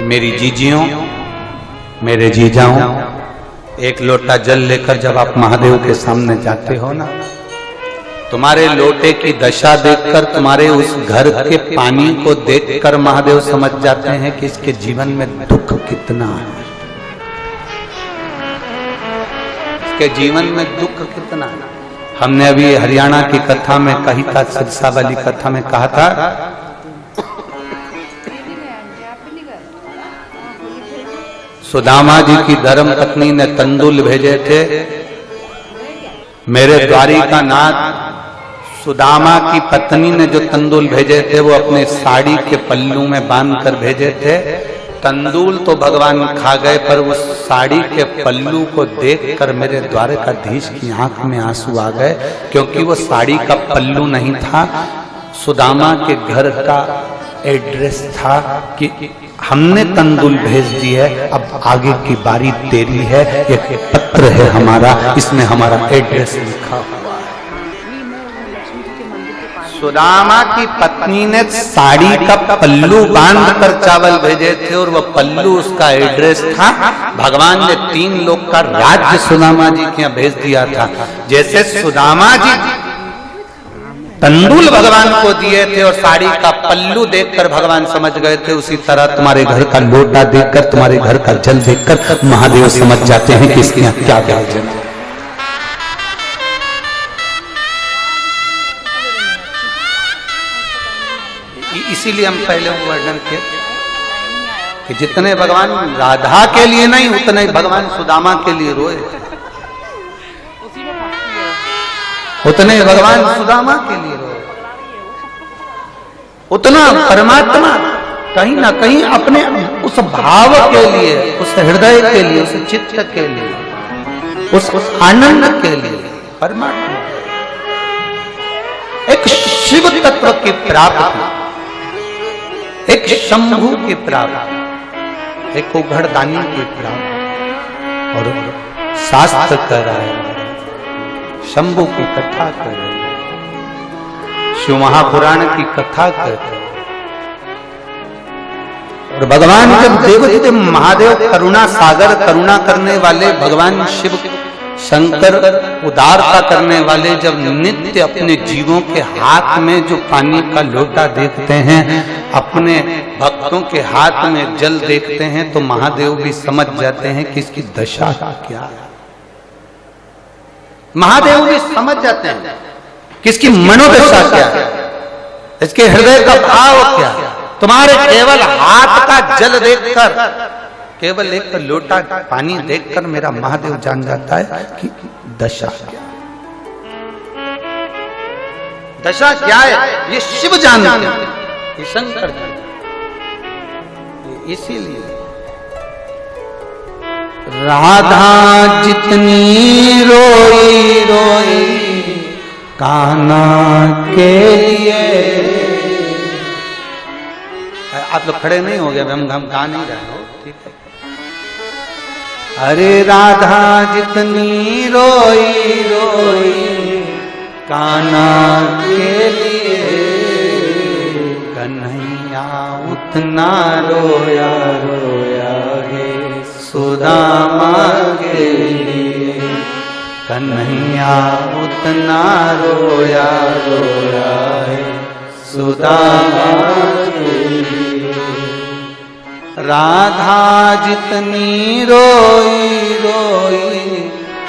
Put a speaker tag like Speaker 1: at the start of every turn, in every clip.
Speaker 1: मेरी जीजियों, मेरे जीजाओं, एक लोटा जल लेकर जब आप महादेव के सामने जाते हो ना, तुम्हारे लोटे की दशा देखकर, तुम्हारे उस घर के पानी को देखकर महादेव समझ जाते हैं कि इसके जीवन में दुख कितना है, इसके जीवन में दुख कितना है। हमने अभी हरियाणा की कथा में कही था, सिरसा वाली कथा में कहा था, सुदामा जी की धर्म पत्नी ने तंदुल भेजे थे। मेरे द्वारिकानाथ सुदामा की पत्नी ने जो तंदुल भेजे थे वो अपने साड़ी के पल्लू में बांधकर भेजे थे। तंदूल तो भगवान खा गए, पर उस साड़ी के पल्लू को देखकर मेरे द्वारकाधीश की आंख में आंसू आ गए, क्योंकि वो साड़ी का पल्लू नहीं था, सुदामा के घर का एड्रेस था कि हमने तंदूल भेज दी है, अब आगे की बारी तेरी है, ये पत्र है हमारा, इसमें हमारा एड्रेस लिखा हुआ है। सुदामा की पत्नी ने साड़ी का पल्लू बांधकर चावल भेजे थे और वह पल्लू उसका एड्रेस था। भगवान ने 3 लोग का राज्य सुदामा जी के यहाँ भेज दिया था। जैसे सुदामा जी तंदूल भगवान को दिए थे और साड़ी का पल्लू देखकर भगवान समझ गए थे, उसी तरह तुम्हारे घर का लोटा देखकर, तुम्हारे घर का जल देखकर महादेव समझ जाते हैं कि इसके यहाँ क्या प्रयोजन है। इसीलिए हम पहले वर्णन किए कि जितने भगवान राधा के लिए नहीं, उतने भगवान सुदामा के लिए रोए, उतने भगवान सुदामा के लिए रोए, उतना परमात्मा कहीं ना कहीं अपने उस भाव के लिए, उस हृदय के लिए, उस चित्त के लिए, उस आनंद के लिए परमात्मा एक शिव तत्व की प्राप्ति, एक शंभु की प्राप्ति, एक उघड़दानी की प्राप्ति। और शास्त्र कर रहा है, शंभु की कथा कर रहे, शिव महापुराण की कथा कर रहे। और भगवान जब देवते महादेव करुणा सागर, करुणा करने वाले भगवान शिव शंकर, उदारता करने वाले, जब नित्य अपने जीवों के हाथ में जो पानी का लोटा देखते हैं, अपने भक्तों के हाथ में जल देखते हैं, तो महादेव भी समझ जाते हैं कि इसकी दशा क्या है। महादेव भी समझ जाते हैं कि इसकी मनोदशा क्या है, इसके हृदय का भाव क्या है। तुम्हारे केवल हाथ का जल देखकर, केवल एक लोटा पानी देखकर मेरा महादेव जान जाता है कि दशा क्या है, दशा क्या है, ये शिव जानते हैं, ये शंकर जानते। इसीलिए राधा जितनी रोई रोई कान्हा के लिए। आप लोग खड़े नहीं हो गए, हम गा नहीं रहे हो, ठीक है। अरे राधा जितनी रोई रोई कान्हा के लिए, कन्हैया उतना रोया रोया है सुदामा के लिए, कन्हैया उतना रोया रोया है सुदामा के लिए। राधा जितनी रोई रोई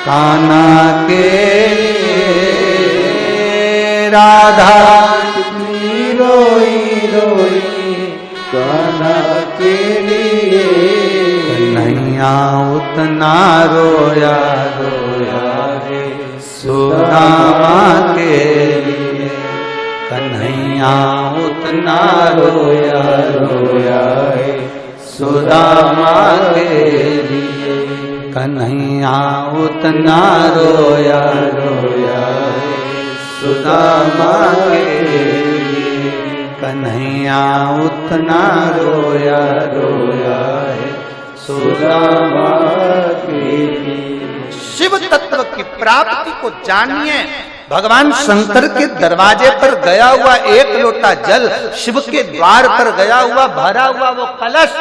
Speaker 1: कान्हा के लिए, राधा जितनी रोई रोई कान्हा के लिए, कन्हैया उतना रोया रोया है सुदामा के लिए, कन्हैया उतना रोया रोया है सुदामा के लिए, कन्हैया उतना रोया रोया है सुदामा के लिए, कन्हैया उतना रोया रोया है सुदामा के लिए। शिव तत्व की प्राप्ति को जानिए, भगवान शंकर के दरवाजे पर गया हुआ एक लोटा जल, शिव के द्वार पर गया हुआ भरा हुआ वो कलश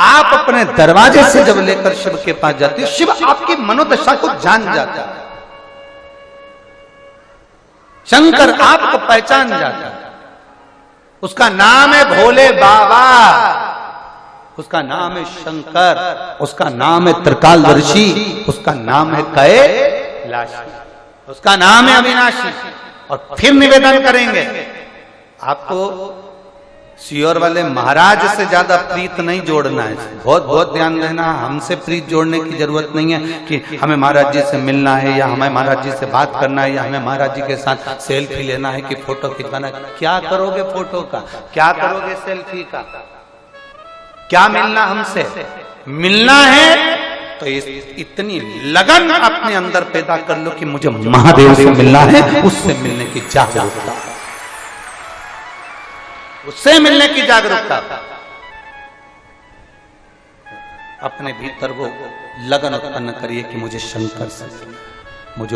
Speaker 1: आप अपने दरवाजे से जब लेकर शिव के पास जाते हो, शिव आपकी मनोदशा को जान जाता है। शंकर आपको पहचान जाता है। उसका नाम है भोले बाबा, उसका नाम है शंकर, उसका नाम है त्रिकालदर्शी, उसका नाम है कैलाशी, उसका नाम है अविनाशी। और फिर निवेदन करेंगे, आपको सियोर वाले महाराज से ज्यादा प्रीत नहीं जोड़ना है, बहुत बहुत ध्यान देना। हमसे प्रीत जोड़ने की जरूरत नहीं है कि हमें महाराज जी से मिलना है या हमें महाराज जी से बात करना है या हमें महाराज जी के साथ सेल्फी लेना है कि फोटो खिंचवाना। क्या करोगे फोटो का, क्या करोगे सेल्फी का, क्या मिलना हमसे? मिलना है तो इतनी लगन अपने अंदर पैदा कर लो कि मुझे महादेव से मिलना है, उससे मिलने की जागरूकता, उससे मिलने की जागरूकता। अपने भीतर वो लगन उत्पन्न करिए कि मुझे शंकर से, मुझे